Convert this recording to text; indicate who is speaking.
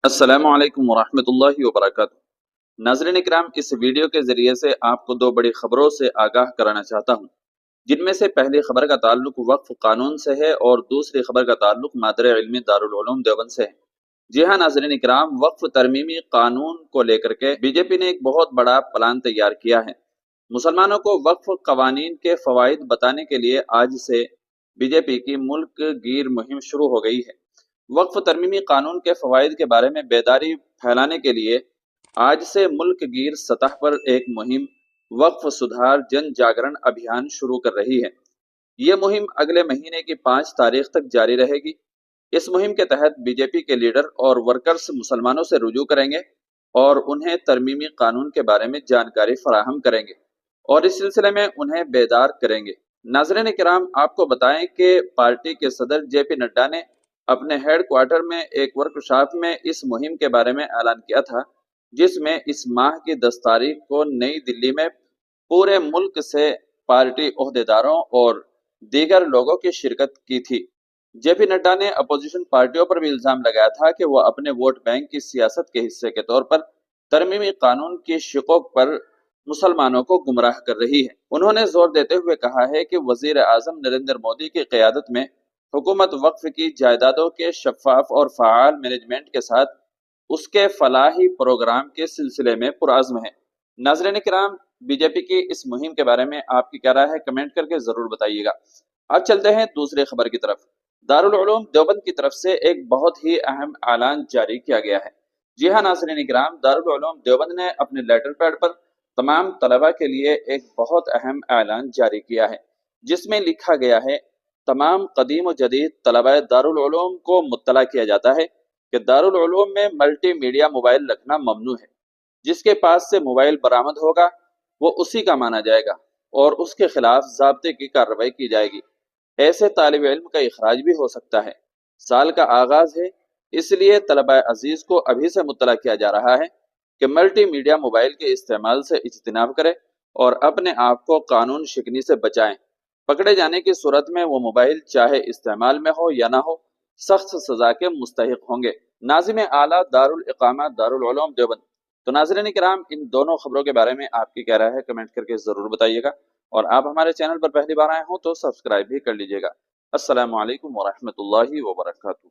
Speaker 1: अस्सलाम वालेकुम वरहमतुल्लाहि वबरकातुहू। नाज़रीन इकराम, इस वीडियो के ज़रिए से आपको दो बड़ी ख़बरों से आगाह कराना चाहता हूँ, जिनमें से पहली ख़बर का ताल्लुक वक्फ़ क़ानून से है और दूसरी ख़बर का ताल्लुक मादर इल्मी दारुल उलूम देवबंद से है। जी हाँ नाज़रीन इकराम, वक्फ़ तरमीमी क़ानून को लेकर के बीजेपी ने एक बहुत बड़ा प्लान तैयार किया है। मुसलमानों को वक्फ़ क़वानीन के फ़वाइद बताने के लिए आज से बीजेपी की मुल्क गिर मुहिम शुरू हो गई है। वक्फ तरमीमी कानून के फवाइद के बारे में बेदारी फैलाने के लिए आज से मुल्क गिर सतह पर एक मुहिम वक्फ सुधार जन जागरण अभियान शुरू कर रही है। ये मुहिम अगले महीने की 5 तारीख तक जारी रहेगी। इस मुहिम के तहत बीजेपी के लीडर और वर्कर्स मुसलमानों से रुजू करेंगे और उन्हें तरमीमी कानून के बारे में जानकारी फराहम करेंगे और इस सिलसिले में उन्हें बेदार करेंगे। नाज़रीन किराम, आपको बताएं कि पार्टी के सदर जेपी नड्डा ने अपने हेड क्वार्टर में एक वर्कशॉप में इस मुहिम के बारे में ऐलान किया था, जिसमें इस माह की 10 तारीख को नई दिल्ली में पूरे मुल्क से पार्टी ओहदेदारों और दीगर लोगों की शिरकत की थी। जेपी नड्डा ने अपोजिशन पार्टियों पर भी इल्जाम लगाया था कि वह अपने वोट बैंक की सियासत के हिस्से के तौर पर तरमीमी कानून की शिकों पर मुसलमानों को गुमराह कर रही है। उन्होंने जोर देते हुए कहा है कि वजीर आजम नरेंद्र मोदी की क़यादत में हुकूमत वक्फ की जायदादों के शफाफ और फ़आल मैनेजमेंट के साथ उसके फलाही प्रोग्राम के सिलसिले में पुरअज़्म है। नाज़रीन किराम, बीजेपी की इस मुहिम के बारे में आपकी क्या राय है, कमेंट करके ज़रूर बताइएगा। अब चलते हैं दूसरी खबर की तरफ। दारुल उलूम देवबंद की तरफ से एक बहुत ही अहम ऐलान जारी किया गया है। जी हाँ नाज़रीन किराम, दारुल उलूम देवबंद ने अपने लेटर पैड पर तमाम तलबा के लिए एक बहुत अहम ऐलान जारी किया है, जिसमें लिखा गया है, तमाम कदीम व जदीद तलबा दारुल उलूम को मुत्तला किया जाता है कि दारुल उलूम में मल्टी मीडिया मोबाइल रखना ममनू है। जिसके पास से मोबाइल बरामद होगा वो उसी का माना जाएगा और उसके खिलाफ ज़ाब्ते की कार्रवाई की जाएगी। ऐसे तालिब इल्म का इखराज भी हो सकता है। साल का आगाज है, इसलिए तलबा अजीज को अभी से मुत्तला किया जा रहा है कि मल्टी मीडिया मोबाइल के इस्तेमाल से इज्तिनाब करें और अपने आप को कानून शिकनी से बचाएं। पकड़े जाने की सूरत में वो मोबाइल चाहे इस्तेमाल में हो या ना हो, सख्त सजा के मुस्तहिक होंगे। नाज़िम आला दारुल इकामा दारुल उलूम देवबंद। तो नाज़रीन किराम, इन दोनों खबरों के बारे में आपकी क्या राय है, कमेंट करके ज़रूर बताइएगा और आप हमारे चैनल पर पहली बार आए हों तो सब्सक्राइब भी कर लीजिएगा। अस्सलामु अलैकुम वरहमतुल्लाहि वबरकातुहू।